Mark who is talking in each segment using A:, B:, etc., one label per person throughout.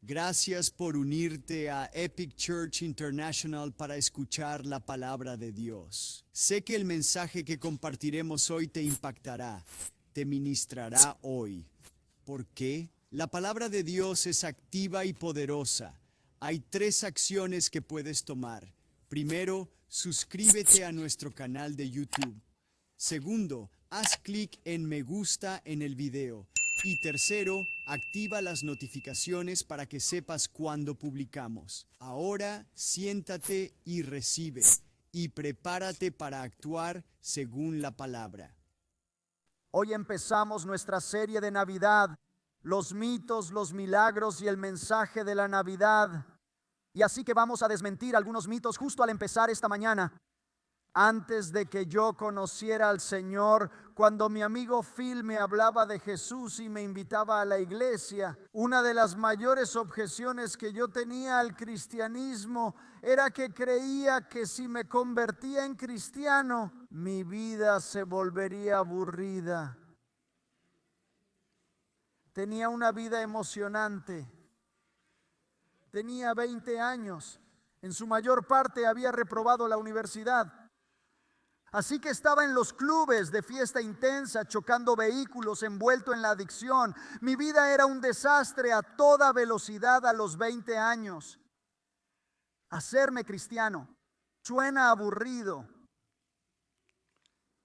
A: Gracias por unirte a Epic Church International para escuchar la palabra de Dios. Sé que el mensaje que compartiremos hoy te impactará, te ministrará hoy. ¿Por qué? La palabra de Dios es activa y poderosa. Hay 3 acciones que puedes tomar. Primero, suscríbete a nuestro canal de YouTube. Segundo, haz clic en me gusta en el video. Y tercero, activa las notificaciones para que sepas cuando publicamos. Ahora, siéntate y recibe. Y prepárate para actuar según la palabra.
B: Hoy empezamos nuestra serie de Navidad, los mitos, los milagros y el mensaje de la Navidad. Y así que vamos a desmentir algunos mitos justo al empezar esta mañana. Antes de que yo conociera al Señor, cuando mi amigo Phil me hablaba de Jesús y me invitaba a la iglesia, una de las mayores objeciones que yo tenía al cristianismo era que creía que si me convertía en cristiano, mi vida se volvería aburrida. Tenía una vida emocionante. Tenía 20 años. En su mayor parte había reprobado la universidad. Así que estaba en los clubes de fiesta intensa, chocando vehículos, envuelto en la adicción. Mi vida era un desastre a toda velocidad a los 20 años. Hacerme cristiano suena aburrido,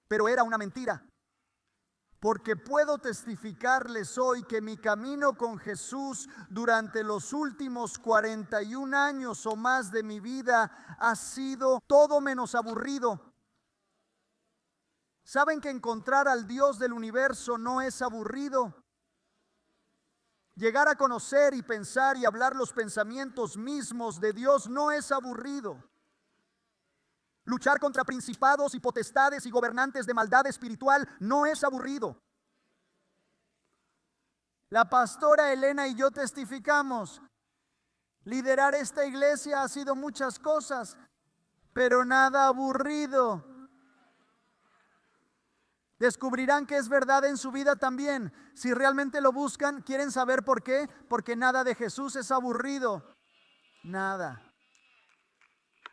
B: pero era una mentira. Porque puedo testificarles hoy que mi camino con Jesús durante los últimos 41 años o más de mi vida ha sido todo menos aburrido. ¿Saben que encontrar al Dios del universo no es aburrido? Llegar a conocer y pensar y hablar los pensamientos mismos de Dios no es aburrido. Luchar contra principados y potestades y gobernantes de maldad espiritual no es aburrido. La pastora Elena y yo testificamos, liderar esta iglesia ha sido muchas cosas, pero nada aburrido. Descubrirán que es verdad en su vida también. Si realmente lo buscan, ¿quieren saber por qué? Porque nada de Jesús es aburrido. Nada.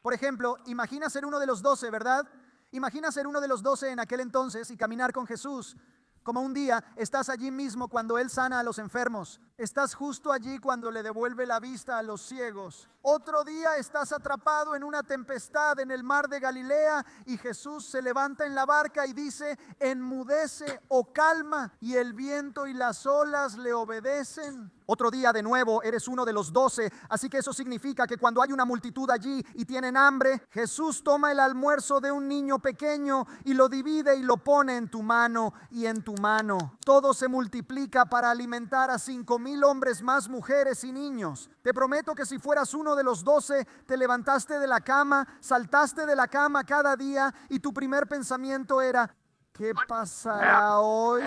B: Por ejemplo, imagina ser uno de los 12, ¿verdad? Imagina ser uno de los 12 en aquel entonces y caminar con Jesús. Como un día estás allí mismo cuando Él sana a los enfermos. Estás justo allí cuando le devuelve la vista a los ciegos. Otro día estás atrapado en una tempestad en el mar de Galilea y Jesús se levanta en la barca y dice, enmudece o calma, y el viento y las olas le obedecen. Otro día de nuevo eres uno de los 12, así que eso significa que cuando hay una multitud allí y tienen hambre, Jesús toma el almuerzo de un niño pequeño y lo divide y lo pone en tu mano y en tu mano. Todo se multiplica para alimentar a 5,000 hombres más, mujeres y niños. Te prometo que si fueras uno de los 12, te levantaste de la cama, saltaste de la cama cada día y tu primer pensamiento era, ¿qué pasará hoy?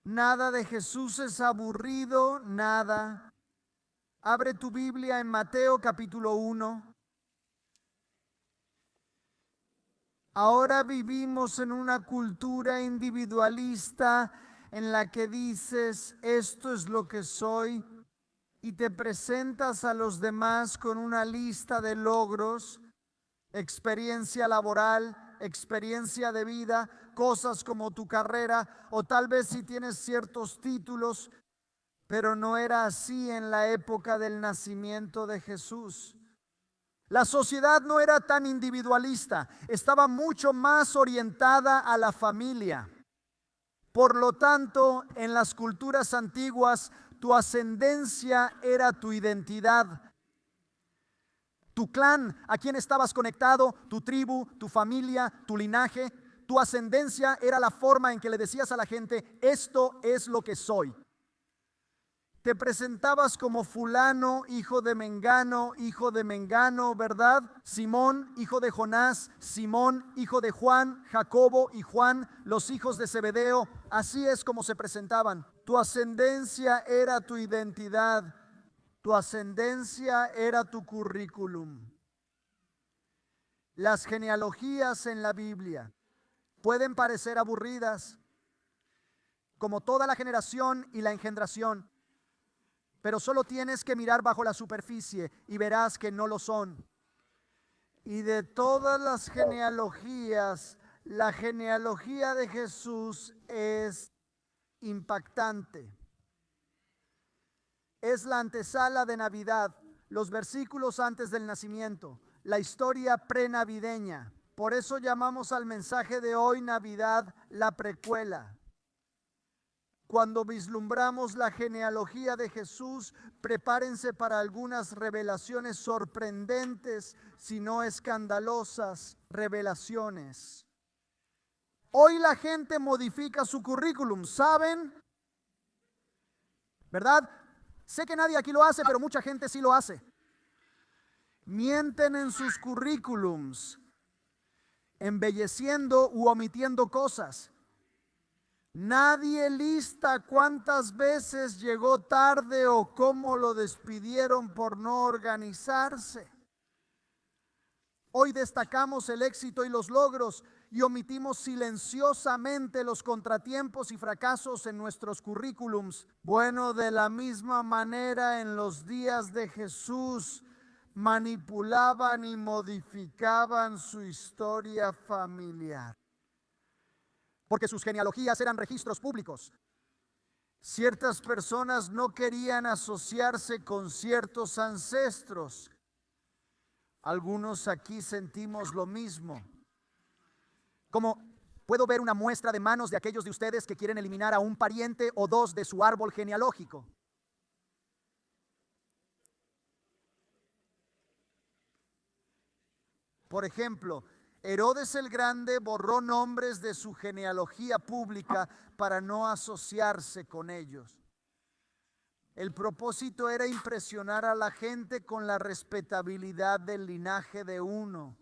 B: Nada de Jesús es aburrido, nada. Abre tu Biblia en Mateo capítulo 1. Ahora vivimos en una cultura individualista en la que dices, esto es lo que soy, y te presentas a los demás con una lista de logros, experiencia laboral, experiencia de vida, cosas como tu carrera, o tal vez si tienes ciertos títulos, pero no era así en la época del nacimiento de Jesús. La sociedad no era tan individualista, estaba mucho más orientada a la familia. Por lo tanto, en las culturas antiguas, tu ascendencia era tu identidad. Tu clan, a quién estabas conectado, tu tribu, tu familia, tu linaje, tu ascendencia era la forma en que le decías a la gente, esto es lo que soy. Te presentabas como fulano, hijo de Mengano, ¿verdad? Simón, hijo de Jonás, Simón, hijo de Juan, Jacobo y Juan, los hijos de Zebedeo. Así es como se presentaban. Tu ascendencia era tu identidad. Tu ascendencia era tu currículum. Las genealogías en la Biblia pueden parecer aburridas, como toda la generación y la engendración. pero solo tienes que mirar bajo la superficie y verás que no lo son. Y de todas las genealogías, la genealogía de Jesús es impactante. Es la antesala de Navidad, los versículos antes del nacimiento, la historia prenavideña. Por eso llamamos al mensaje de hoy Navidad la precuela. Cuando vislumbramos la genealogía de Jesús, prepárense para algunas revelaciones sorprendentes, si no escandalosas revelaciones. Hoy la gente modifica su currículum, ¿saben? ¿Verdad? Sé que nadie aquí lo hace, pero mucha gente sí lo hace. Mienten en sus currículums, embelleciendo u omitiendo cosas. Nadie lista cuántas veces llegó tarde o cómo lo despidieron por no organizarse. Hoy destacamos el éxito y los logros y omitimos silenciosamente los contratiempos y fracasos en nuestros currículums. Bueno, de la misma manera en los días de Jesús manipulaban y modificaban su historia familiar, porque sus genealogías eran registros públicos. Ciertas personas no querían asociarse con ciertos ancestros. Algunos aquí sentimos lo mismo. Como puedo ver una muestra de manos de aquellos de ustedes que quieren eliminar a un pariente o dos de su árbol genealógico. Por ejemplo, Herodes el Grande borró nombres de su genealogía pública para no asociarse con ellos. El propósito era impresionar a la gente con la respetabilidad del linaje de uno,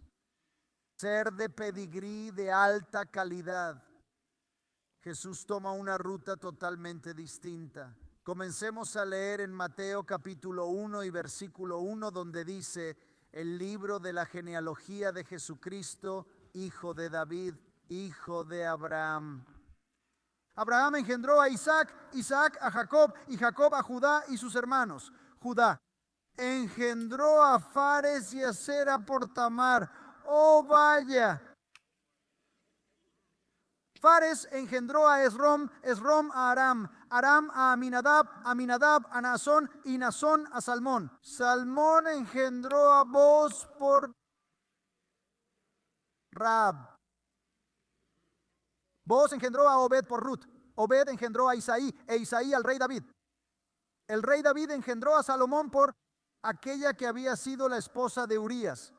B: ser de pedigrí de alta calidad. Jesús toma una ruta totalmente distinta. Comencemos a leer en Mateo capítulo 1 y versículo 1, donde dice: el libro de la genealogía de Jesucristo, hijo de David, hijo de Abraham. Abraham engendró a Isaac, Isaac a Jacob y Jacob a Judá y sus hermanos. Judá engendró a Fares y a Zera por Tamar. Oh, vaya. Fares engendró a Esrom, Esrom a Aram, Aram a Aminadab, Aminadab a Naasón y Naasón a Salmón. Salmón engendró a Booz por Rahab. Booz engendró a Obed por Ruth. Obed engendró a Isaí e Isaí al rey David. El rey David engendró a Salomón por aquella que había sido la esposa de Urías.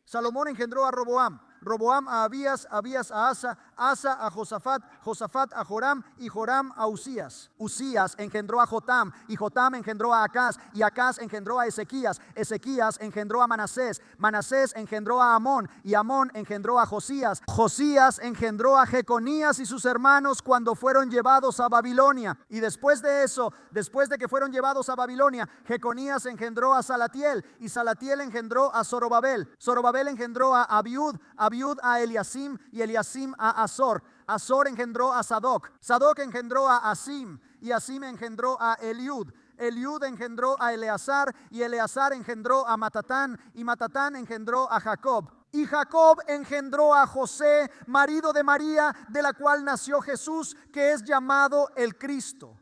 B: Salomón engendró a Roboam, Roboam a Abías, Abías a Asa, Asa a Josafat, Josafat a Joram y Joram a Usías. Usías engendró a Jotam y Jotam engendró a Acaz y Acaz engendró a Ezequías. Ezequías engendró a Manasés, Manasés engendró a Amón y Amón engendró a Josías. Josías engendró a Jeconías y sus hermanos cuando fueron llevados a Babilonia. Y después de eso, después de que fueron llevados a Babilonia, Jeconías engendró a Salatiel y Salatiel engendró a Zorobabel. Zorobabel engendró a Abiud, Abiud a Eliasim y Eliasim a Azor. Azor engendró a Sadoc, Sadoc engendró a Asim y Asim engendró a Eliud. Eliud engendró a Eleazar y Eleazar engendró a Matatán y Matatán engendró a Jacob. Y Jacob engendró a José, marido de María, de la cual nació Jesús, que es llamado el Cristo.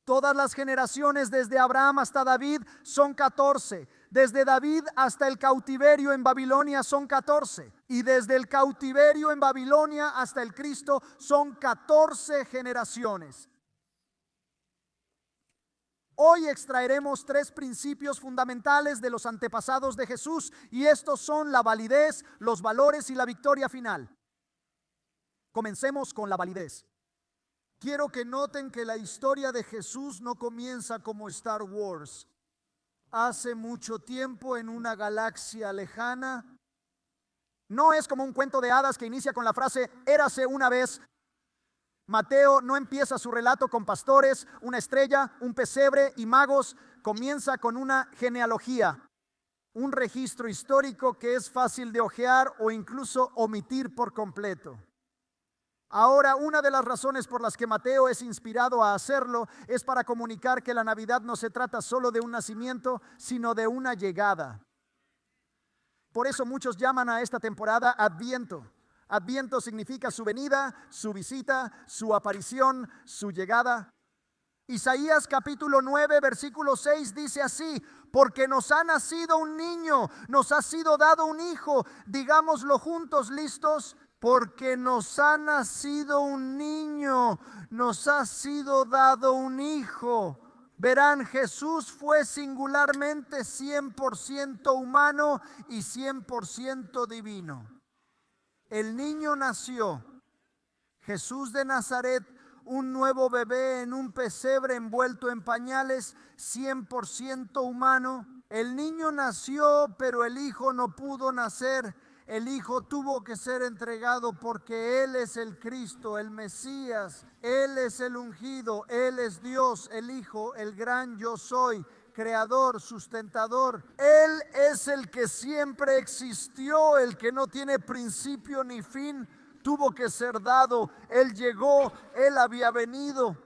B: Todas las generaciones desde Abraham hasta David son 14. Desde David hasta el cautiverio en Babilonia son 14. Y desde el cautiverio en Babilonia hasta el Cristo son 14 generaciones. Hoy extraeremos 3 principios fundamentales de los antepasados de Jesús, y estos son la validez, los valores y la victoria final. Comencemos con la validez. Quiero que noten que la historia de Jesús no comienza como Star Wars. Hace mucho tiempo en una galaxia lejana. No es como un cuento de hadas que inicia con la frase érase una vez. Mateo no empieza su relato con pastores, una estrella, un pesebre y magos. Comienza con una genealogía, un registro histórico que es fácil de hojear o incluso omitir por completo. Ahora, una de las razones por las que Mateo es inspirado a hacerlo es para comunicar que la Navidad no se trata solo de un nacimiento, sino de una llegada. Por eso muchos llaman a esta temporada Adviento. Adviento significa su venida, su visita, su aparición, su llegada. Isaías capítulo 9, versículo 6 dice así: porque nos ha nacido un niño, nos ha sido dado un hijo. Digámoslo juntos, ¿listos? Porque nos ha nacido un niño, nos ha sido dado un hijo. Verán, Jesús fue singularmente 100% humano y 100% divino. El niño nació, Jesús de Nazaret, un nuevo bebé en un pesebre envuelto en pañales, 100% humano. El niño nació, pero el hijo no pudo nacer. El hijo tuvo que ser entregado porque Él es el Cristo, el Mesías. Él es el ungido, Él es Dios, el Hijo, el gran yo soy, creador, sustentador. Él es el que siempre existió, el que no tiene principio ni fin. Tuvo que ser dado, Él llegó, Él había venido.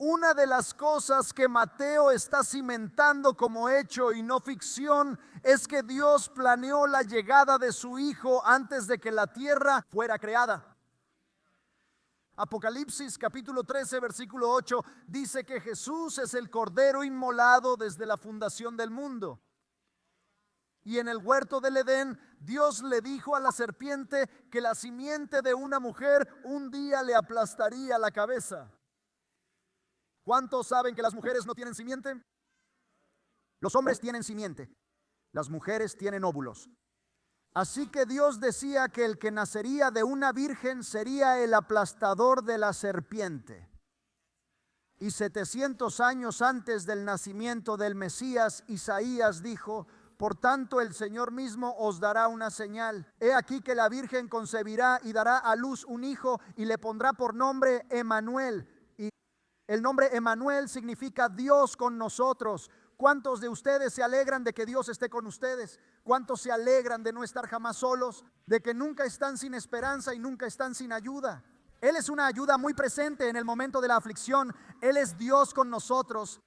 B: Una de las cosas que Mateo está cimentando como hecho y no ficción es que Dios planeó la llegada de su Hijo antes de que la tierra fuera creada. Apocalipsis capítulo 13 versículo 8 dice que Jesús es el Cordero inmolado desde la fundación del mundo. Y en el huerto del Edén, Dios le dijo a la serpiente que la simiente de una mujer un día le aplastaría la cabeza. ¿Cuántos saben que las mujeres no tienen simiente? Los hombres tienen simiente, las mujeres tienen óvulos. Así que Dios decía que el que nacería de una virgen sería el aplastador de la serpiente. Y 700 años antes del nacimiento del Mesías, Isaías dijo: por tanto, el Señor mismo os dará una señal. He aquí que la virgen concebirá y dará a luz un hijo y le pondrá por nombre Emmanuel. Y el nombre Emmanuel significa Dios con nosotros. ¿Cuántos de ustedes se alegran de que Dios esté con ustedes? ¿Cuántos se alegran de no estar jamás solos? De que nunca están sin esperanza y nunca están sin ayuda. Él es una ayuda muy presente en el momento de la aflicción. Él es Dios con nosotros.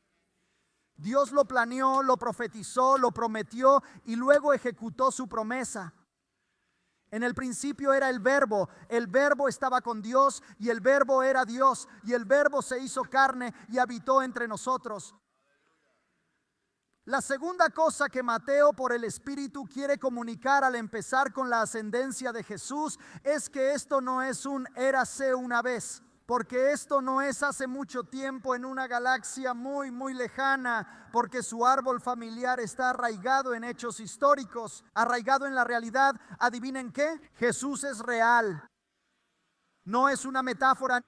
B: Dios lo planeó, lo profetizó, lo prometió y luego ejecutó su promesa. En el principio era el Verbo estaba con Dios y el Verbo era Dios y el Verbo se hizo carne y habitó entre nosotros. La segunda cosa que Mateo por el Espíritu quiere comunicar al empezar con la ascendencia de Jesús es que esto no es un érase una vez. Porque esto no es hace mucho tiempo en una galaxia muy, muy lejana, porque su árbol familiar está arraigado en hechos históricos, arraigado en la realidad. ¿Adivinen qué? Jesús es real. No es una metáfora,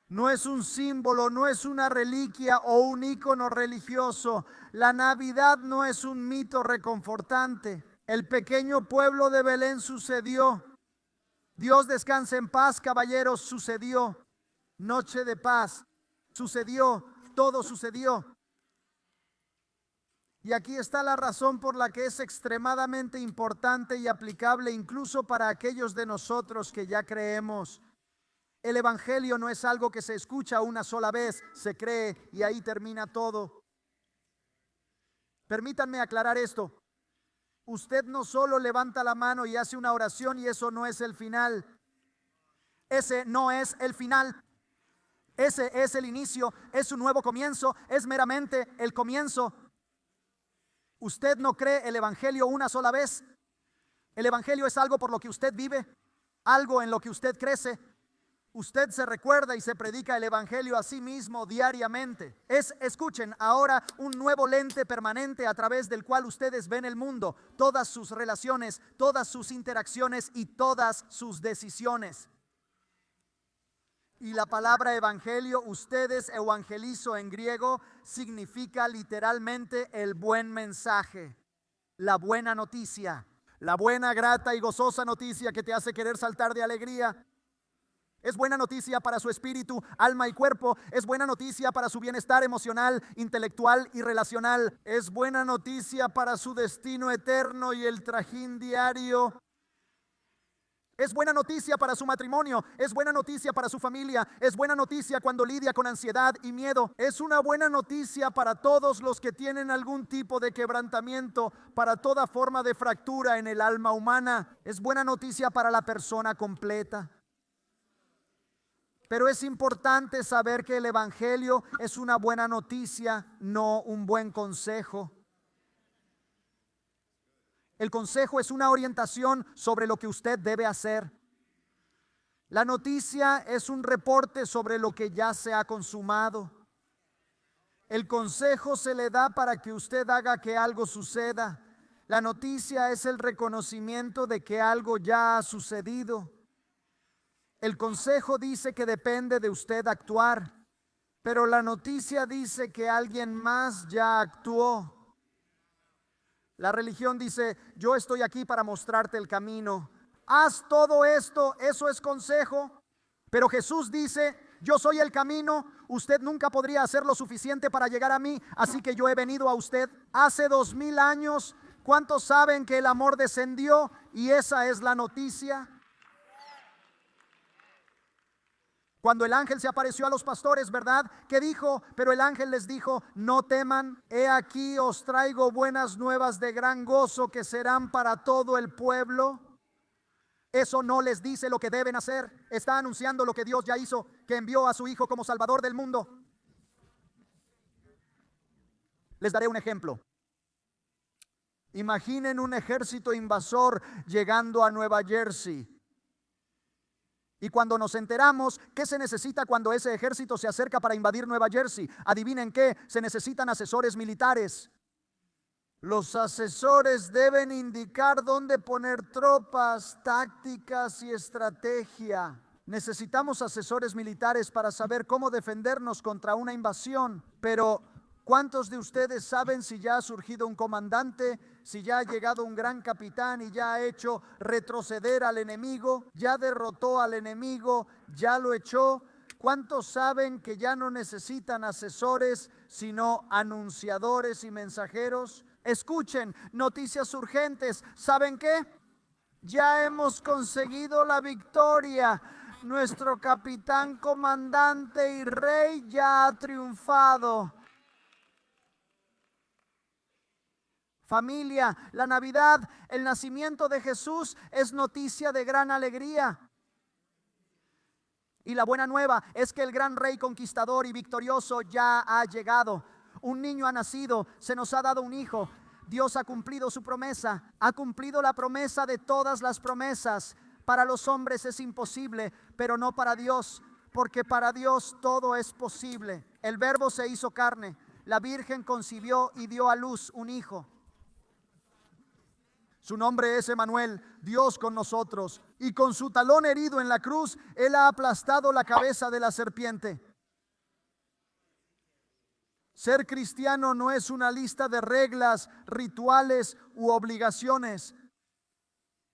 B: no es un símbolo, no es una reliquia o un ícono religioso. La Navidad no es un mito reconfortante. El pequeño pueblo de Belén sucedió. Dios descanse en paz, caballeros, sucedió. Noche de paz, sucedió, todo sucedió. Y aquí está la razón por la que es extremadamente importante y aplicable incluso para aquellos de nosotros que ya creemos. El Evangelio no es algo que se escucha una sola vez, se cree y ahí termina todo. Permítanme aclarar esto. Usted no solo levanta la mano y hace una oración y eso no es el final. Ese no es el final. Ese es el inicio, es un nuevo comienzo, es meramente el comienzo. Usted no cree el Evangelio una sola vez. El Evangelio es algo por lo que usted vive, algo en lo que usted crece. Usted se recuerda y se predica el Evangelio a sí mismo diariamente. Escuchen, ahora un nuevo lente permanente a través del cual ustedes ven el mundo, todas sus relaciones, todas sus interacciones y todas sus decisiones. Y la palabra evangelio, ustedes, evangelizo en griego, significa literalmente el buen mensaje, la buena noticia, la buena, grata y gozosa noticia que te hace querer saltar de alegría. Es buena noticia para su espíritu, alma y cuerpo. Es buena noticia para su bienestar emocional, intelectual y relacional. Es buena noticia para su destino eterno y el trajín diario.
C: Es buena noticia para su matrimonio, es buena noticia para su familia, es buena noticia cuando lidia con ansiedad y miedo.
B: Es una buena noticia para todos los que tienen algún tipo de quebrantamiento, para toda forma de fractura en el alma humana. Es buena noticia para la persona completa. Pero es importante saber que el Evangelio es una buena noticia, no un buen consejo. El consejo es una orientación sobre lo que usted debe hacer. La noticia es un reporte sobre lo que ya se ha consumado. El consejo se le da para que usted haga que algo suceda. La noticia es el reconocimiento de que algo ya ha sucedido. El consejo dice que depende de usted actuar, pero la noticia dice que alguien más ya actuó. La religión dice, yo estoy aquí para mostrarte el camino. Haz todo esto, eso es consejo. Pero Jesús dice, yo soy el camino, usted nunca podría hacer lo suficiente para llegar a mí, así que yo he venido a usted. Hace 2000 años, ¿cuántos saben que el amor descendió? Y esa es la noticia. Cuando el ángel se apareció a los pastores, ¿verdad? ¿Qué dijo? Pero el ángel les dijo, no teman, he aquí os traigo buenas nuevas de gran gozo que serán para todo el pueblo. Eso no les dice lo que deben hacer. Está anunciando lo que Dios ya hizo, que envió a su Hijo como Salvador del mundo. Les daré un ejemplo. Imaginen un ejército invasor llegando a Nueva Jersey. Y cuando nos enteramos, ¿qué se necesita cuando ese ejército se acerca para invadir Nueva Jersey? Adivinen qué, se necesitan asesores militares. Los asesores deben indicar dónde poner tropas, tácticas y estrategia. Necesitamos asesores militares para saber cómo defendernos contra una invasión. Pero ¿cuántos de ustedes saben si ya ha surgido un comandante, si ya ha llegado un gran capitán y ya ha hecho retroceder al enemigo, ya derrotó al enemigo, ya lo echó? ¿Cuántos saben que ya no necesitan asesores, sino anunciadores y mensajeros? Escuchen, noticias urgentes. ¿Saben qué? Ya hemos conseguido la victoria. Nuestro capitán, comandante y rey ya ha triunfado. Familia, la Navidad, el nacimiento de Jesús es noticia de gran alegría. Y la buena nueva es que el gran rey conquistador y victorioso ya ha llegado. Un niño ha nacido, se nos ha dado un hijo. Dios ha cumplido su promesa, ha cumplido la promesa de todas las promesas. Para los hombres es imposible, pero no para Dios, porque para Dios todo es posible. El Verbo se hizo carne, la Virgen concibió y dio a luz un hijo. Su nombre es Emmanuel, Dios con nosotros. Y con su talón herido en la cruz, Él ha aplastado la cabeza de la serpiente. Ser cristiano no es una lista de reglas, rituales u obligaciones.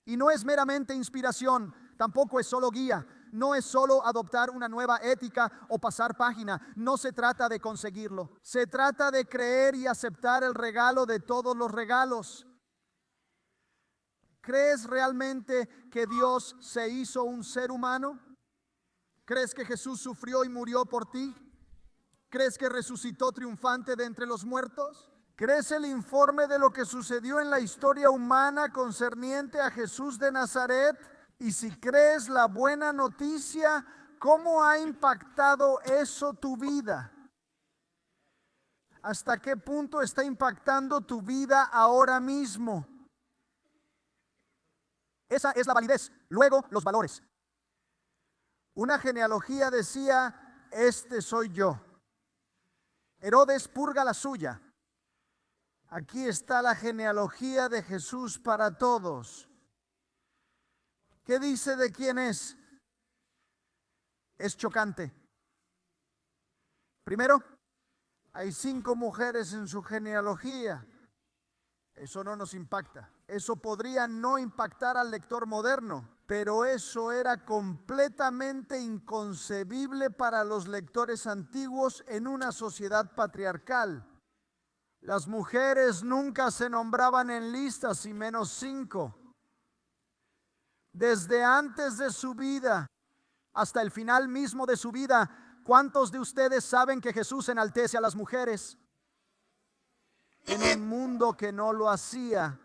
B: Y no es meramente inspiración, tampoco es solo guía. No es solo adoptar una nueva ética o pasar página. No se trata de conseguirlo. Se trata de creer y aceptar el regalo de todos los regalos. ¿Crees realmente que Dios se hizo un ser humano? ¿Crees que Jesús sufrió y murió por ti? ¿Crees que resucitó triunfante de entre los muertos? ¿Crees el informe de lo que sucedió en la historia humana concerniente a Jesús de Nazaret? Y si crees la buena noticia, ¿cómo ha impactado eso tu vida? ¿Hasta qué punto está impactando tu vida ahora mismo? Esa es la validez. Luego, los valores. Una genealogía decía, este soy yo. Herodes purga la suya. Aquí está la genealogía de Jesús para todos. ¿Qué dice de quién es? Es chocante. Primero, hay 5 mujeres en su genealogía. Eso no nos impacta. Eso podría no impactar al lector moderno, pero eso era completamente inconcebible para los lectores antiguos en una sociedad patriarcal. Las mujeres nunca se nombraban en listas y menos 5.
C: Desde antes de su vida hasta el final mismo de su vida, ¿cuántos de ustedes saben que Jesús enaltece a las mujeres? En un mundo que no lo hacía,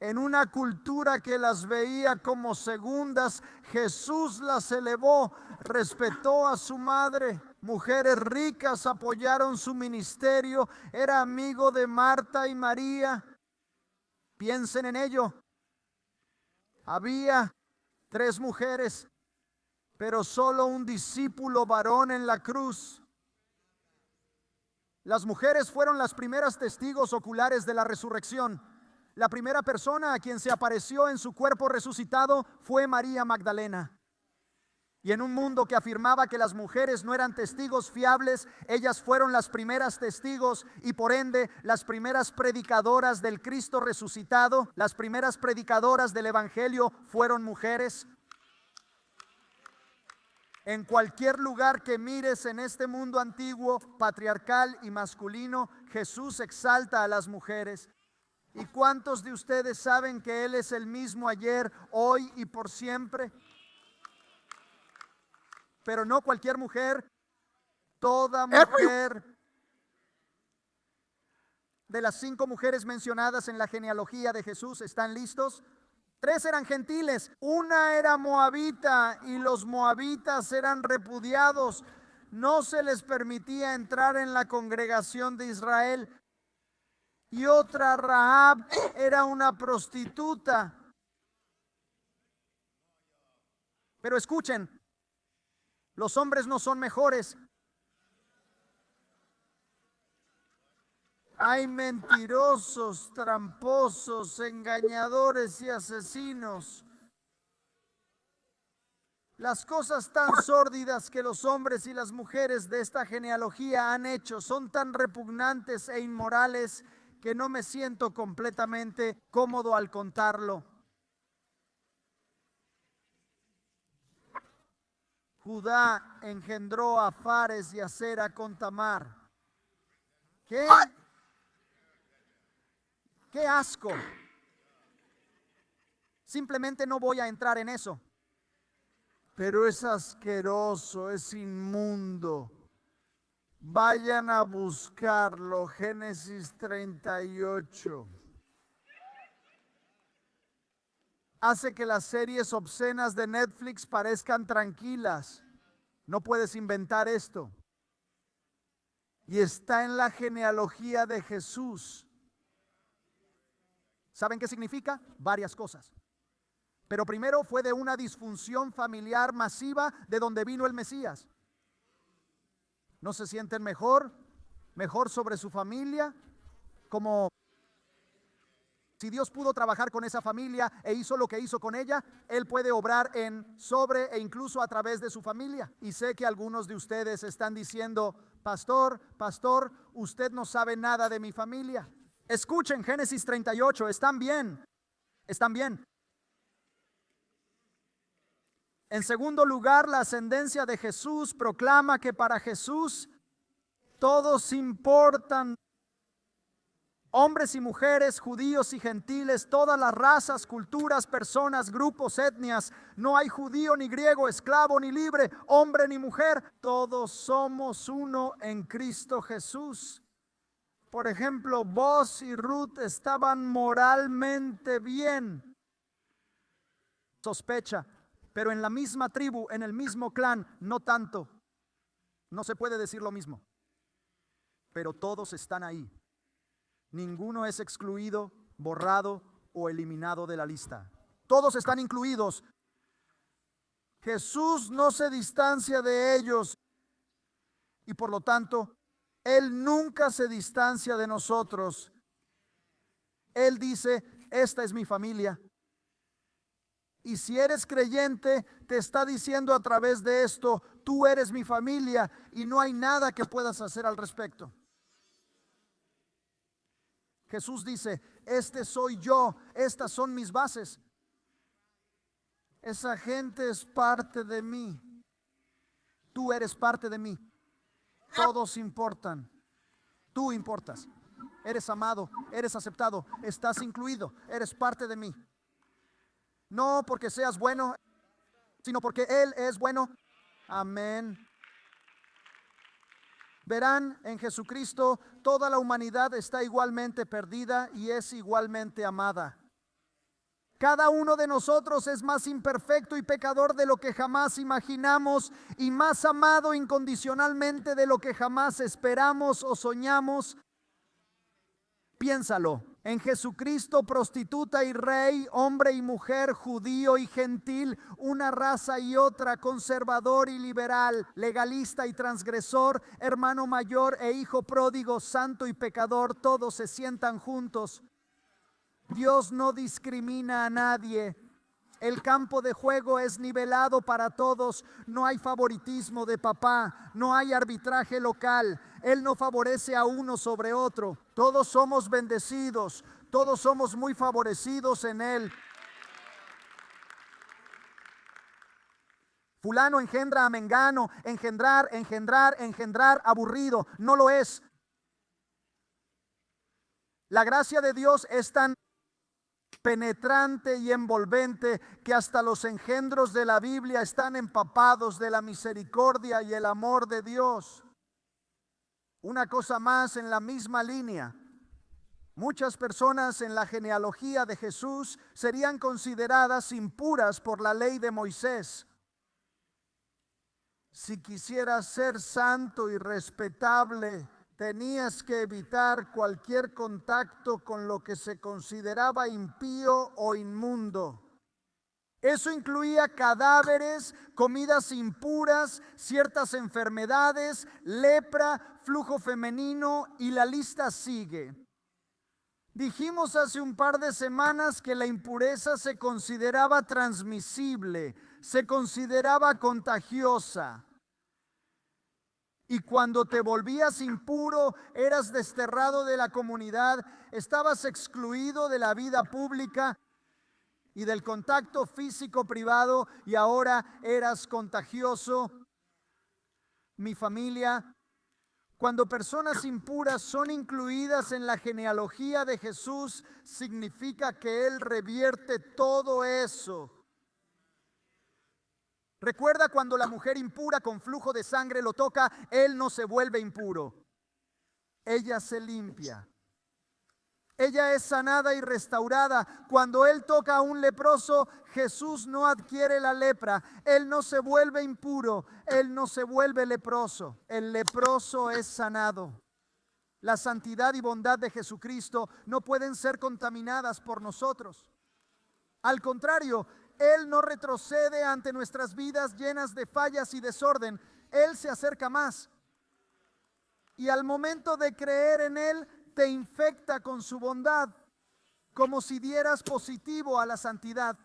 C: en una cultura que las veía como segundas, Jesús las elevó, respetó a su madre. Mujeres ricas apoyaron su ministerio, era amigo de Marta y María. Piensen en ello. Había 3 mujeres, pero solo un discípulo varón en la cruz. Las mujeres fueron las primeras testigos oculares de la resurrección. La primera persona a quien se apareció en su cuerpo resucitado fue María Magdalena. Y en un mundo que afirmaba que las mujeres no eran testigos fiables, ellas fueron las primeras testigos y por ende las primeras predicadoras del Cristo resucitado. Las primeras predicadoras del Evangelio fueron mujeres. En cualquier lugar que mires en este mundo antiguo, patriarcal y masculino, Jesús exalta a las mujeres. ¿Y cuántos de ustedes saben que Él es el mismo ayer, hoy y por siempre? Pero no cualquier mujer, toda mujer. De las 5 mujeres mencionadas en la genealogía de Jesús, ¿están listos? 3 eran gentiles, una era moabita y los moabitas eran repudiados. No se les permitía entrar en la congregación de Israel. Y otra, Rahab, era una prostituta. Pero escuchen, los hombres no son mejores. Hay mentirosos, tramposos, engañadores y asesinos. Las cosas tan sórdidas que los hombres y las mujeres de esta genealogía han hecho son tan repugnantes e inmorales que no me siento completamente cómodo al contarlo. Judá engendró a Fares y a Zera con Tamar. ¡Qué asco! Simplemente no voy a entrar en eso. Pero es asqueroso, es inmundo. Vayan a buscarlo, Génesis 38. Hace que las series obscenas de Netflix parezcan tranquilas. No puedes inventar esto. Y está en la genealogía de Jesús. ¿Saben qué significa? Varias cosas. Pero primero fue de una disfunción familiar masiva de donde vino el Mesías. ¿No se sienten mejor? ¿Mejor sobre su familia? Como si Dios pudo trabajar con esa familia e hizo lo que hizo con ella, Él puede obrar sobre e incluso a través de su familia. Y sé que algunos de ustedes están diciendo, pastor, usted no sabe nada de mi familia. Escuchen Génesis 38, están bien. En segundo lugar, la ascendencia de Jesús proclama que para Jesús todos importan. Hombres y mujeres, judíos y gentiles, todas las razas, culturas, personas, grupos, etnias. No hay judío ni griego, esclavo ni libre, hombre ni mujer. Todos somos uno en Cristo Jesús. Por ejemplo, Boaz y Ruth estaban moralmente bien. Sospecha, pero en la misma tribu, en el mismo clan, no tanto. No se puede decir lo mismo. Pero todos están ahí. Ninguno es excluido, borrado o eliminado de la lista. Todos están incluidos. Jesús no se distancia de ellos y por lo tanto, Él nunca se distancia de nosotros. Él dice, esta es mi familia. Y si eres creyente, te está diciendo a través de esto, tú eres mi familia y no hay nada que puedas hacer al respecto. Jesús dice, este soy yo, estas son mis bases. Esa gente es parte de mí. Tú eres parte de mí. Todos importan. Tú importas. Eres amado, eres aceptado, estás incluido, eres parte de mí. no porque seas bueno, sino porque Él es bueno. Amén. Verán, en Jesucristo toda la humanidad está igualmente perdida y es igualmente amada. Cada uno de nosotros es más imperfecto y pecador de lo que jamás imaginamos y más amado incondicionalmente de lo que jamás esperamos o soñamos. Piénsalo, en Jesucristo prostituta y rey, hombre y mujer, judío y gentil, una raza y otra, conservador y liberal, legalista y transgresor, hermano mayor e hijo pródigo, santo y pecador, todos se sientan juntos. Dios no discrimina a nadie. El campo de juego es nivelado para todos. No hay favoritismo de papá, no hay arbitraje local. Él no favorece a uno sobre otro. Todos somos bendecidos, todos somos muy favorecidos en Él. Fulano engendra a mengano, engendrar, aburrido. No lo es. La gracia de Dios es tan penetrante y envolvente que hasta los engendros de la Biblia están empapados de la misericordia y el amor de Dios. Una cosa más en la misma línea. Muchas personas en la genealogía de Jesús serían consideradas impuras por la ley de Moisés. Si quisieras ser santo y respetable, tenías que evitar cualquier contacto con lo que se consideraba impío o inmundo. Eso incluía cadáveres, comidas impuras, ciertas enfermedades, lepra, flujo femenino y la lista sigue. Dijimos hace un par de semanas que la impureza se consideraba transmisible, se consideraba contagiosa. Y cuando te volvías impuro, eras desterrado de la comunidad, estabas excluido de la vida pública y del contacto físico privado, y ahora eras contagioso. Mi familia, cuando personas impuras son incluidas en la genealogía de Jesús, significa que Él revierte todo eso. Recuerda cuando la mujer impura con flujo de sangre lo toca, él no se vuelve impuro. Ella se limpia. Ella es sanada y restaurada. Cuando él toca a un leproso, Jesús no adquiere la lepra. Él no se vuelve impuro. Él no se vuelve leproso. El leproso es sanado. La santidad y bondad de Jesucristo no pueden ser contaminadas por nosotros. Al contrario, Él no retrocede ante nuestras vidas llenas de fallas y desorden. Él se acerca más. Y al momento de creer en Él, te infecta con su bondad, como si dieras positivo a la santidad.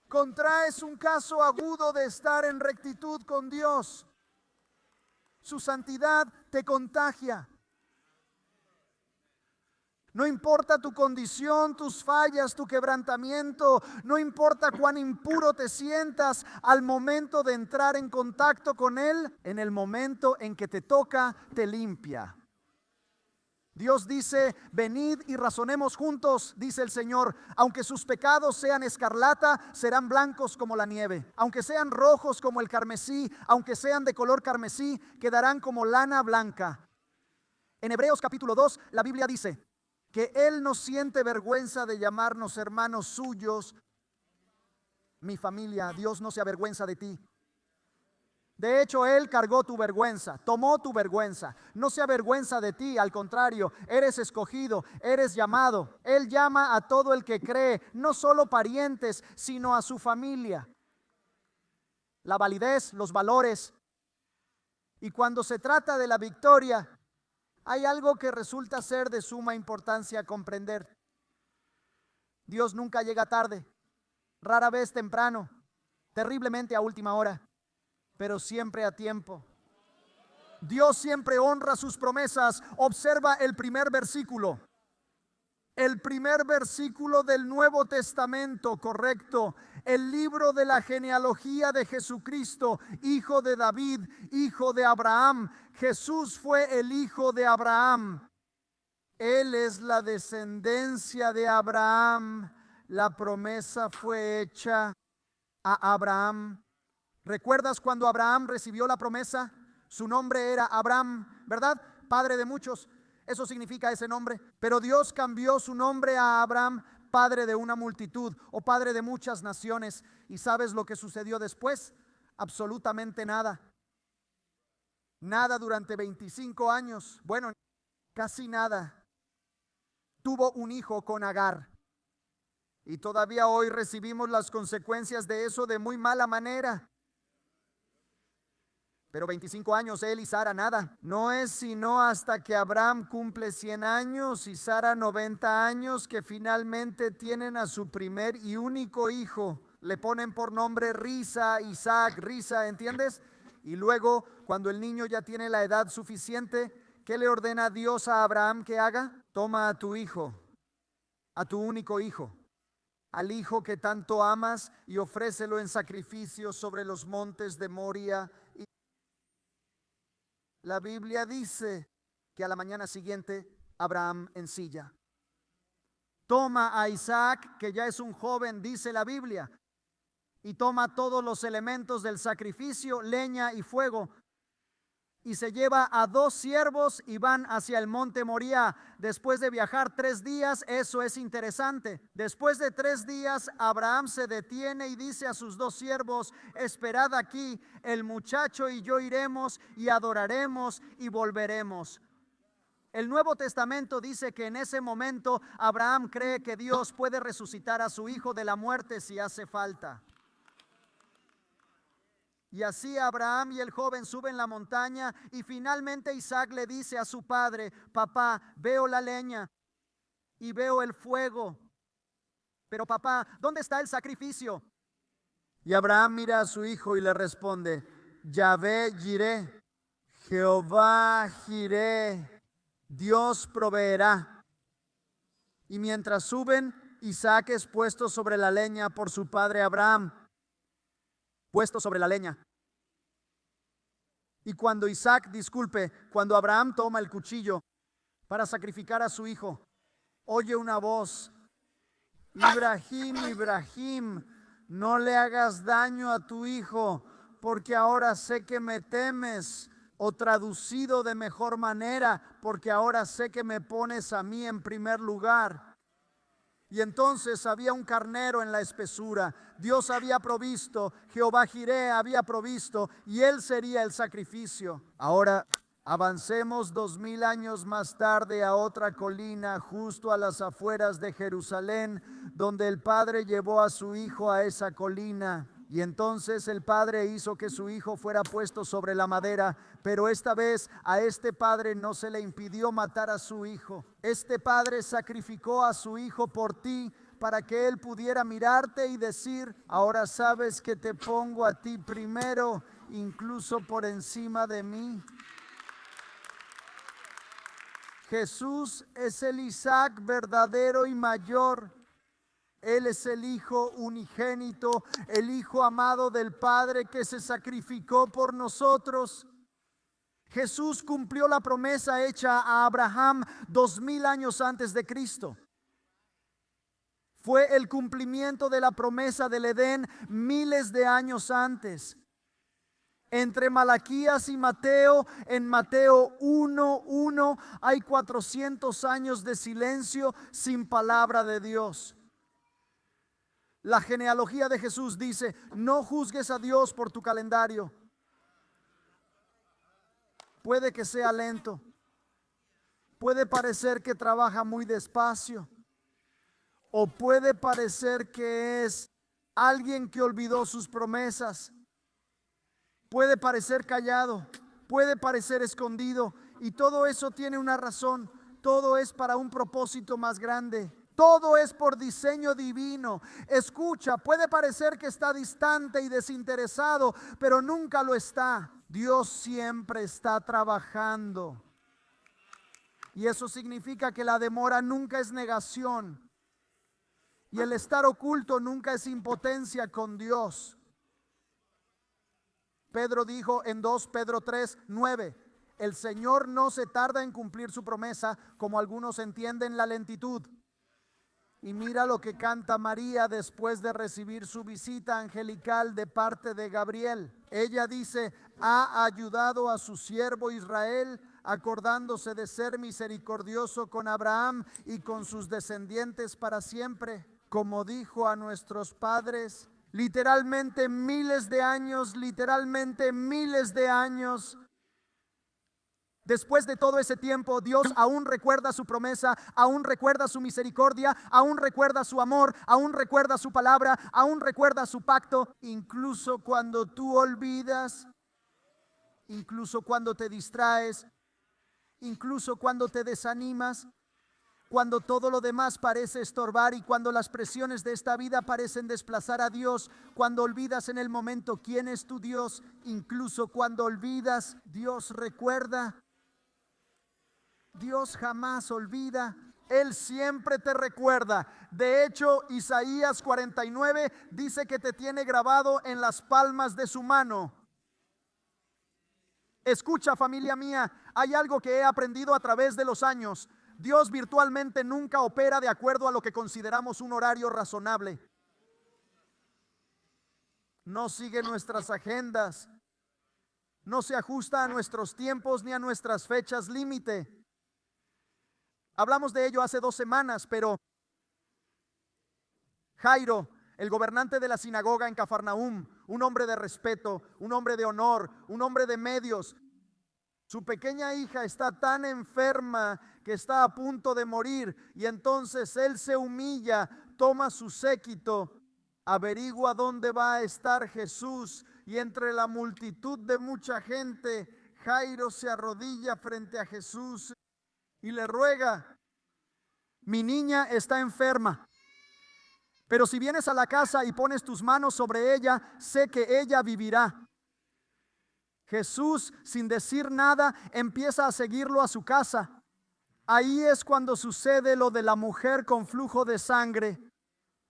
C: Contraes un caso agudo de estar en rectitud con Dios. Su santidad te contagia. No importa tu condición, tus fallas, tu quebrantamiento, no importa cuán impuro te sientas al momento de entrar en contacto con Él, en el momento en que te toca, te limpia. Dios dice, venid y razonemos juntos, dice el Señor. Aunque sus pecados sean escarlata, serán blancos como la nieve. Aunque sean rojos como el carmesí, aunque sean de color carmesí, quedarán como lana blanca. En Hebreos capítulo 2, la Biblia dice que Él no siente vergüenza de llamarnos hermanos suyos. Mi familia, Dios no se avergüenza de ti. De hecho, Él cargó tu vergüenza, tomó tu vergüenza. No se avergüenza de ti, al contrario, eres escogido, eres llamado. Él llama a todo el que cree, no solo parientes, sino a su familia. La validez, los valores. Y cuando se trata de la victoria, hay algo que resulta ser de suma importancia comprender. Dios nunca llega tarde, rara vez temprano, terriblemente a última hora, pero siempre a tiempo. Dios siempre honra sus promesas. Observa el primer versículo. El primer versículo del Nuevo Testamento, correcto. El libro de la genealogía de Jesucristo, hijo de David, hijo de Abraham. Jesús fue el hijo de Abraham. Él es la descendencia de Abraham, la promesa fue hecha a Abraham. ¿Recuerdas cuando Abraham recibió la promesa? Su nombre era Abraham, ¿verdad? Padre de muchos. Eso significa ese nombre. Pero Dios cambió su nombre a Abraham, padre de una multitud o padre de muchas naciones. ¿Y sabes lo que sucedió después? Absolutamente nada. Nada durante 25 años. Bueno, casi nada. Tuvo un hijo con Agar. Y todavía hoy recibimos las consecuencias de eso de muy mala manera. Pero 25 años él y Sara nada. No es sino hasta que Abraham cumple 100 años y Sara 90 años que finalmente tienen a su primer y único hijo. Le ponen por nombre Risa, Isaac, Risa, ¿entiendes? Y luego, cuando el niño ya tiene la edad suficiente, ¿qué le ordena Dios a Abraham que haga? Toma a tu hijo, a tu único hijo, al hijo que tanto amas, y ofrécelo en sacrificio sobre los montes de Moria. La Biblia dice que a la mañana siguiente Abraham ensilla. Toma a Isaac, que ya es un joven, dice la Biblia, y toma todos los elementos del sacrificio, leña y fuego, y se lleva a 2 siervos y van hacia el monte Moría. Después de viajar 3 días, eso es interesante. Después de 3 días, Abraham se detiene y dice a sus 2 siervos: esperad aquí, el muchacho y yo iremos y adoraremos y volveremos. El Nuevo Testamento dice que en ese momento Abraham cree que Dios puede resucitar a su hijo de la muerte si hace falta. Y así Abraham y el joven suben la montaña, y finalmente Isaac le dice a su padre: papá, veo la leña y veo el fuego, pero papá, ¿dónde está el sacrificio? Y Abraham mira a su hijo y le responde: Yahvé Jireh, Jehová Jireh, Dios proveerá. Y mientras suben, Isaac es puesto sobre la leña por su padre Abraham. Puesto sobre la leña. Y cuando cuando Abraham toma el cuchillo para sacrificar a su hijo, oye una voz: Ibrahim, Ibrahim, no le hagas daño a tu hijo, porque ahora sé que me temes. O traducido de mejor manera, porque ahora sé que me pones a mí en primer lugar. Y entonces había un carnero en la espesura. Dios había provisto, Jehová Jireh había provisto, y él sería el sacrificio. Ahora avancemos 2000 años más tarde a otra colina justo a las afueras de Jerusalén, donde el padre llevó a su hijo a esa colina. Y entonces el padre hizo que su hijo fuera puesto sobre la madera, pero esta vez a este padre no se le impidió matar a su hijo. Este padre sacrificó a su hijo por ti, para que él pudiera mirarte y decir: ahora sabes que te pongo a ti primero, incluso por encima de mí. Jesús es el Isaac verdadero y mayor. Él es el Hijo unigénito, el Hijo amado del Padre que se sacrificó por nosotros. Jesús cumplió la promesa hecha a Abraham 2000 años antes de Cristo. Fue el cumplimiento de la promesa del Edén miles de años antes. Entre Malaquías y Mateo, en Mateo 1:1 hay 400 años de silencio sin palabra de Dios. La genealogía de Jesús dice: no juzgues a Dios por tu calendario. Puede que sea lento, puede parecer que trabaja muy despacio, o puede parecer que es alguien que olvidó sus promesas. Puede parecer callado, puede parecer escondido, y todo eso tiene una razón. Todo es para un propósito más grande. Todo es por diseño divino. Escucha, puede parecer que está distante y desinteresado, pero nunca lo está. Dios siempre está trabajando. Y eso significa que la demora nunca es negación. Y el estar oculto nunca es impotencia con Dios. Pedro dijo en 2 Pedro 3:9: el Señor no se tarda en cumplir su promesa, como algunos entienden la lentitud. Y mira lo que canta María después de recibir su visita angelical de parte de Gabriel. Ella dice: ha ayudado a su siervo Israel, acordándose de ser misericordioso con Abraham y con sus descendientes para siempre, como dijo a nuestros padres. Literalmente miles de años, después de todo ese tiempo, Dios aún recuerda su promesa, aún recuerda su misericordia, aún recuerda su amor, aún recuerda su palabra, aún recuerda su pacto. Incluso cuando tú olvidas, incluso cuando te distraes, incluso cuando te desanimas, cuando todo lo demás parece estorbar y cuando las presiones de esta vida parecen desplazar a Dios, cuando olvidas en el momento quién es tu Dios, incluso cuando olvidas, Dios recuerda. Dios jamás olvida, Él siempre te recuerda. De hecho, Isaías 49 dice que te tiene grabado en las palmas de su mano. Escucha, familia mía, hay algo que he aprendido a través de los años. Dios virtualmente nunca opera de acuerdo a lo que consideramos un horario razonable. No sigue nuestras agendas, no se ajusta a nuestros tiempos ni a nuestras fechas límite. Hablamos de ello hace 2 semanas, pero Jairo, el gobernante de la sinagoga en Cafarnaúm, un hombre de respeto, un hombre de honor, un hombre de medios, su pequeña hija está tan enferma que está a punto de morir, y entonces él se humilla, toma su séquito, averigua dónde va a estar Jesús, y entre la multitud de mucha gente, Jairo se arrodilla frente a Jesús y le ruega: mi niña está enferma, pero si vienes a la casa y pones tus manos sobre ella, sé que ella vivirá. Jesús, sin decir nada, empieza a seguirlo a su casa. Ahí es cuando sucede lo de la mujer con flujo de sangre.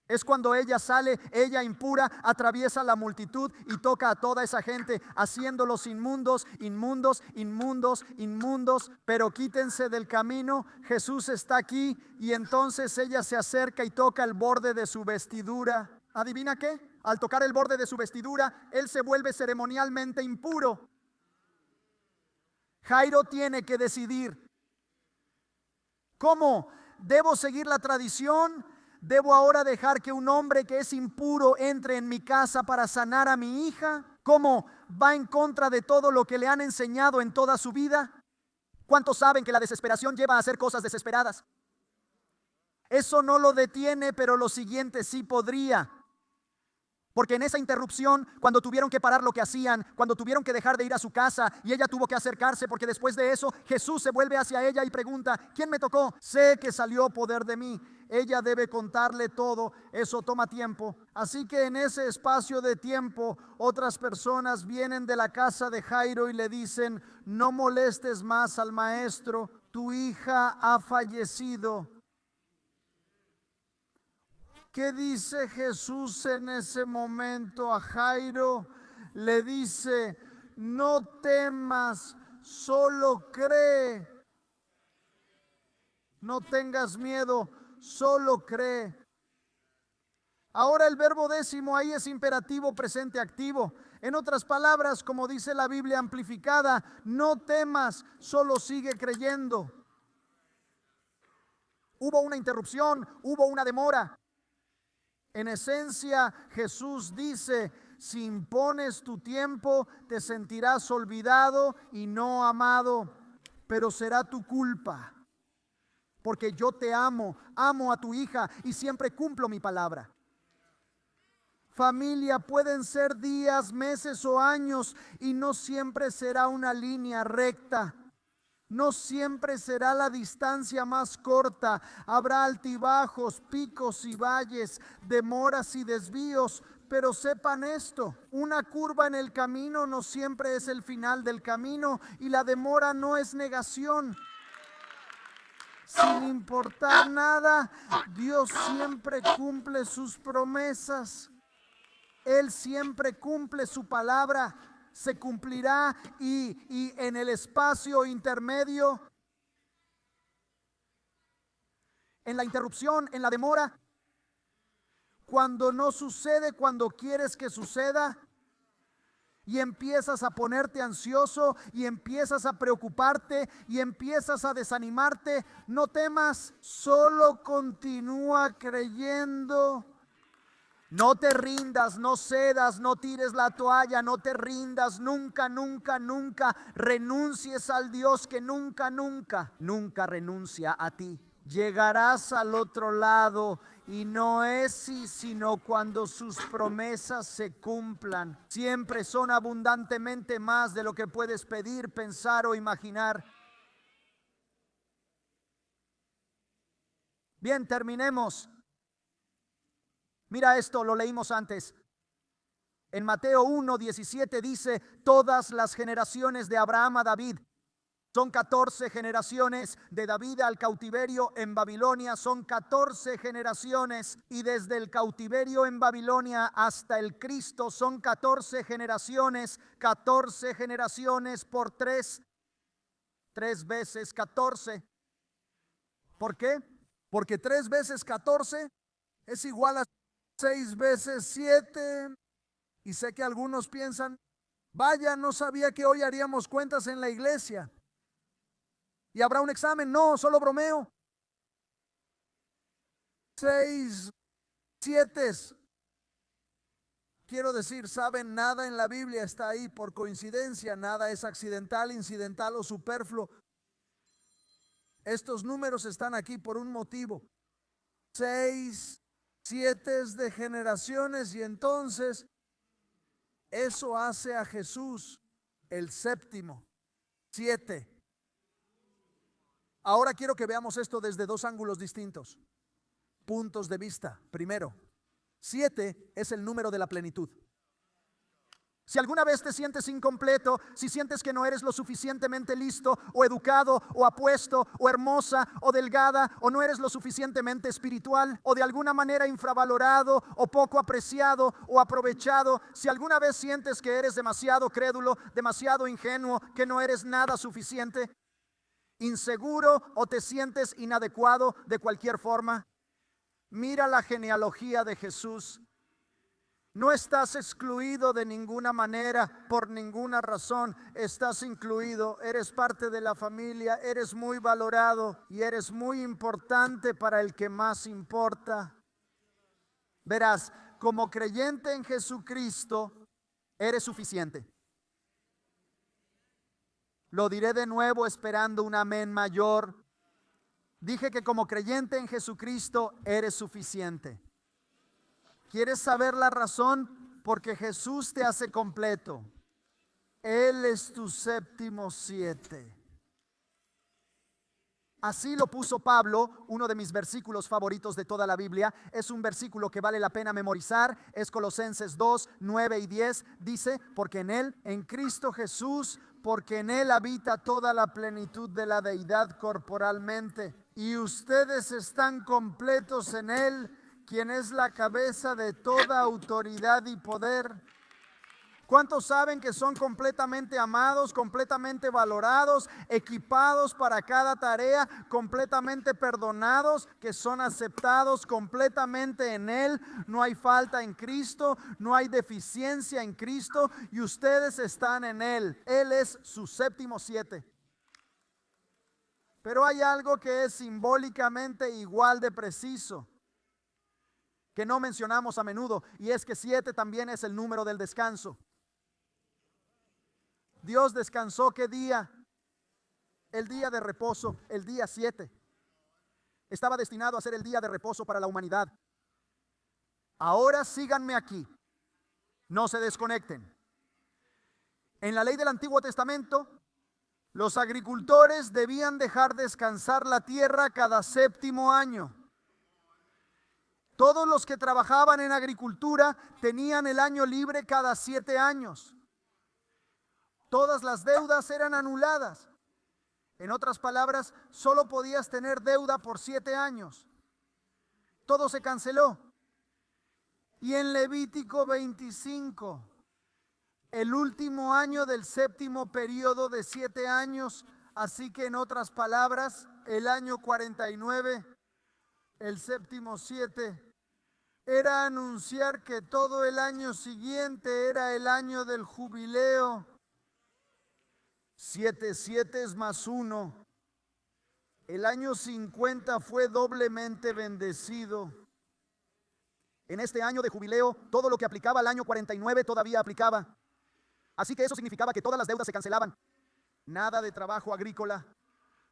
C: Es cuando ella sale, ella impura, atraviesa la multitud y toca a toda esa gente, haciéndolos inmundos, inmundos, inmundos, inmundos. Pero quítense del camino, Jesús está aquí. Y entonces ella se acerca y toca el borde de su vestidura. ¿Adivina qué? Al tocar el borde de su vestidura, él se vuelve ceremonialmente impuro. Jairo tiene que decidir: ¿cómo? ¿Debo seguir la tradición? ¿Debo ahora dejar que un hombre que es impuro entre en mi casa para sanar a mi hija? ¿Cómo? ¿Va en contra de todo lo que le han enseñado en toda su vida? ¿Cuántos saben que la desesperación lleva a hacer cosas desesperadas? Eso no lo detiene, pero lo siguiente sí podría. Porque en esa interrupción, cuando tuvieron que parar lo que hacían, cuando tuvieron que dejar de ir a su casa y ella tuvo que acercarse, porque después de eso Jesús se vuelve hacia ella y pregunta: ¿quién me tocó? Sé que salió poder de mí. Ella debe contarle todo, eso toma tiempo. Así que en ese espacio de tiempo, otras personas vienen de la casa de Jairo y le dicen: no molestes más al maestro, tu hija ha fallecido. ¿Qué dice Jesús en ese momento a Jairo? Le dice: no temas, solo cree. No tengas miedo, solo cree. Ahora el verbo décimo ahí es imperativo presente activo. En otras palabras, como dice la Biblia amplificada, no temas, solo sigue creyendo. Hubo una interrupción, hubo una demora. En esencia, Jesús dice: si impones tu tiempo, te sentirás olvidado y no amado, pero será tu culpa, porque yo te amo, amo a tu hija y siempre cumplo mi palabra. Familia, pueden ser días, meses o años, y no siempre será una línea recta. No siempre será la distancia más corta. Habrá altibajos, picos y valles, demoras y desvíos. Pero sepan esto: una curva en el camino no siempre es el final del camino, y la demora no es negación. Sin importar nada, Dios siempre cumple sus promesas. Él siempre cumple su palabra. Se cumplirá, y en el espacio intermedio, en la interrupción, en la demora. Cuando no sucede, cuando quieres que suceda, y empiezas a ponerte ansioso y empiezas a preocuparte y empiezas a desanimarte, no temas, solo continúa creyendo. No te rindas, no cedas, no tires la toalla, no te rindas, nunca, nunca, nunca renuncies al Dios que nunca, nunca, nunca renuncia a ti. Llegarás al otro lado y no es si, sino cuando sus promesas se cumplan. Siempre son abundantemente más de lo que puedes pedir, pensar o imaginar. Bien, terminemos. Mira esto, lo leímos antes. En Mateo 1:17 dice, todas las generaciones de Abraham a David. Son 14 generaciones de David al cautiverio en Babilonia, son 14 generaciones, y desde el cautiverio en Babilonia hasta el Cristo son 14 generaciones por 3 veces 14. ¿Por qué? Porque 3 veces 14 es igual a 6 veces 7. Y sé que algunos piensan, vaya, no sabía que hoy haríamos cuentas en la iglesia y habrá un examen. No, solo bromeo. 6 7. Quiero decir, saben, nada en la Biblia está ahí por coincidencia, nada es accidental, incidental o superfluo. Estos números están aquí por un motivo. 6 7 de generaciones, y entonces eso hace a Jesús el séptimo. 7. Ahora quiero que veamos esto desde dos ángulos distintos, puntos de vista. Primero, 7 es el número de la plenitud. Si alguna vez te sientes incompleto, si sientes que no eres lo suficientemente listo o educado o apuesto o hermosa o delgada, o no eres lo suficientemente espiritual o de alguna manera infravalorado o poco apreciado o aprovechado, si alguna vez sientes que eres demasiado crédulo, demasiado ingenuo, que no eres nada suficiente, inseguro o te sientes inadecuado de cualquier forma, mira la genealogía de Jesús. No estás excluido de ninguna manera, por ninguna razón. Estás incluido, eres parte de la familia, eres muy valorado y eres muy importante para el que más importa. Verás, como creyente en Jesucristo, eres suficiente. Lo diré de nuevo esperando un amén mayor. Dije que como creyente en Jesucristo, eres suficiente. ¿Quieres saber la razón? Porque Jesús te hace completo. Él es tu séptimo 7. Así lo puso Pablo, uno de mis versículos favoritos de toda la Biblia. Es un versículo que vale la pena memorizar. Es Colosenses 2, 9 y 10. Dice, porque en Él, en Cristo Jesús, porque en Él habita toda la plenitud de la deidad corporalmente. Y ustedes están completos en Él, quien es la cabeza de toda autoridad y poder. ¿Cuántos saben que son completamente amados, completamente valorados, equipados para cada tarea, completamente perdonados, que son aceptados completamente en Él? No hay falta en Cristo, no hay deficiencia en Cristo, y ustedes están en Él. Él es su séptimo 7. Pero hay algo que es simbólicamente igual de preciso, que no mencionamos a menudo, y es que 7 también es el número del descanso. Dios descansó, ¿qué día? El día de reposo, el día 7. Estaba destinado a ser el día de reposo para la humanidad. Ahora síganme aquí, no se desconecten. En la ley del Antiguo Testamento, los agricultores debían dejar descansar la tierra cada séptimo año. Todos los que trabajaban en agricultura tenían el año libre cada 7 años. Todas las deudas eran anuladas. En otras palabras, solo podías tener deuda por 7 años. Todo se canceló. Y en Levítico 25, el último año del séptimo periodo de 7 años, así que en otras palabras, el año 49,
B: El séptimo 7 era anunciar que todo el año siguiente era el año del jubileo. 7 7 más 1. El año 50 fue doblemente bendecido. En este año de jubileo, todo lo que aplicaba al año 49 todavía aplicaba. Así que eso significaba que todas las deudas se cancelaban. Nada de trabajo agrícola.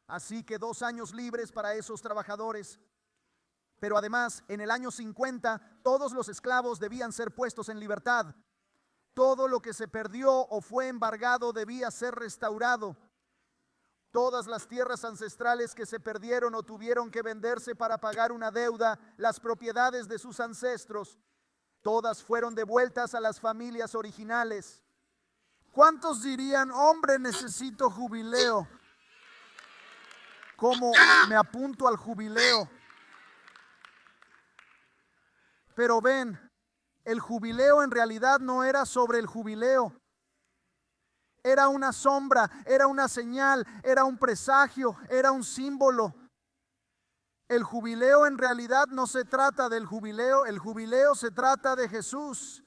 B: Así que 2 años libres para esos trabajadores. Pero además, en el año 50, todos los esclavos debían ser puestos en libertad. Todo lo que se perdió o fue embargado debía ser restaurado. Todas las tierras ancestrales que se perdieron o tuvieron que venderse para pagar una deuda, las propiedades de sus ancestros, todas fueron devueltas a las familias originales. ¿Cuántos dirían, hombre, necesito jubileo? ¿Cómo me apunto al jubileo? Pero ven, el jubileo en realidad no era sobre el jubileo. Era una sombra, era una señal, era un presagio, era un símbolo. El jubileo en realidad no se trata del jubileo, el jubileo se trata de Jesús.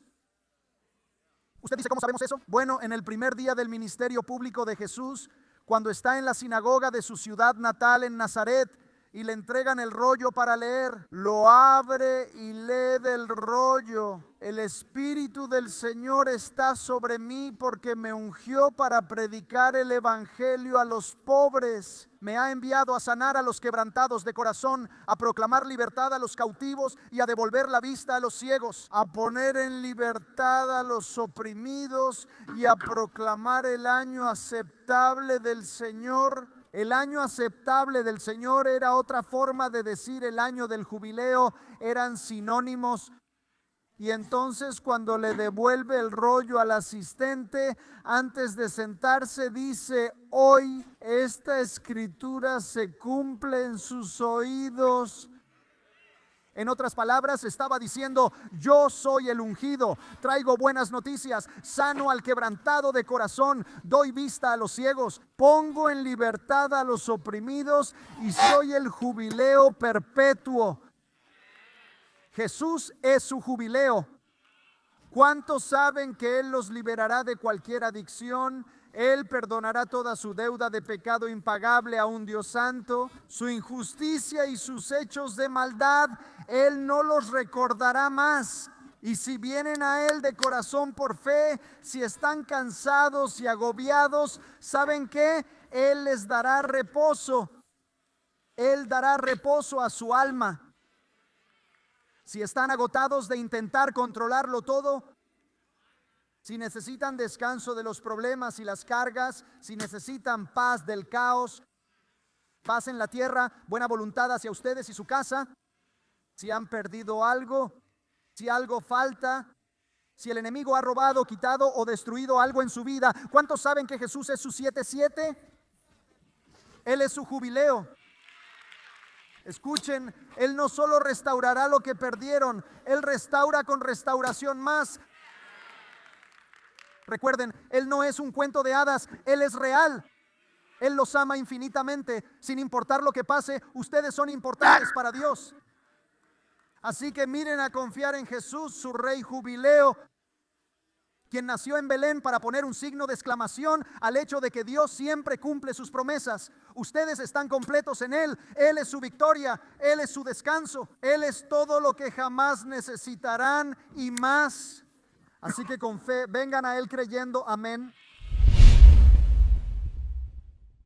B: ¿Usted dice cómo sabemos eso? Bueno, en el primer día del ministerio público de Jesús, cuando está en la sinagoga de su ciudad natal en Nazaret y le entregan el rollo para leer, lo abre y lee del rollo. El Espíritu del Señor está sobre mí porque me ungió para predicar el evangelio a los pobres. Me ha enviado a sanar a los quebrantados de corazón, a proclamar libertad a los cautivos y a devolver la vista a los ciegos, a poner en libertad a los oprimidos y a proclamar el año aceptable del Señor. El año aceptable del Señor era otra forma de decir el año del jubileo, eran sinónimos. Y entonces cuando le devuelve el rollo al asistente, antes de sentarse dice, hoy esta escritura se cumple en sus oídos. En otras palabras, estaba diciendo, yo soy el ungido, traigo buenas noticias, sano al quebrantado de corazón, doy vista a los ciegos, pongo en libertad a los oprimidos y soy el jubileo perpetuo. Jesús es su jubileo. ¿Cuántos saben que Él los liberará de cualquier adicción? Él perdonará toda su deuda de pecado impagable a un Dios santo, su injusticia y sus hechos de maldad, Él no los recordará más. Y si vienen a Él de corazón por fe, si están cansados y agobiados, ¿saben qué? Él les dará reposo. Él dará reposo a su alma. Si están agotados de intentar controlarlo todo, si necesitan descanso de los problemas y las cargas, si necesitan paz del caos, paz en la tierra, buena voluntad hacia ustedes y su casa, si han perdido algo, si algo falta, si el enemigo ha robado, quitado o destruido algo en su vida, ¿cuántos saben que Jesús es su 7-7? Él es su jubileo. Escuchen, Él no solo restaurará lo que perdieron, Él restaura con restauración más. Recuerden, Él no es un cuento de hadas, Él es real. Él los ama infinitamente, sin importar lo que pase, ustedes son importantes para Dios. Así que miren a confiar en Jesús, su Rey jubileo, quien nació en Belén para poner un signo de exclamación al hecho de que Dios siempre cumple sus promesas. Ustedes están completos en Él, Él es su victoria, Él es su descanso, Él es todo lo que jamás necesitarán y más. Así que con fe, vengan a Él creyendo, amén.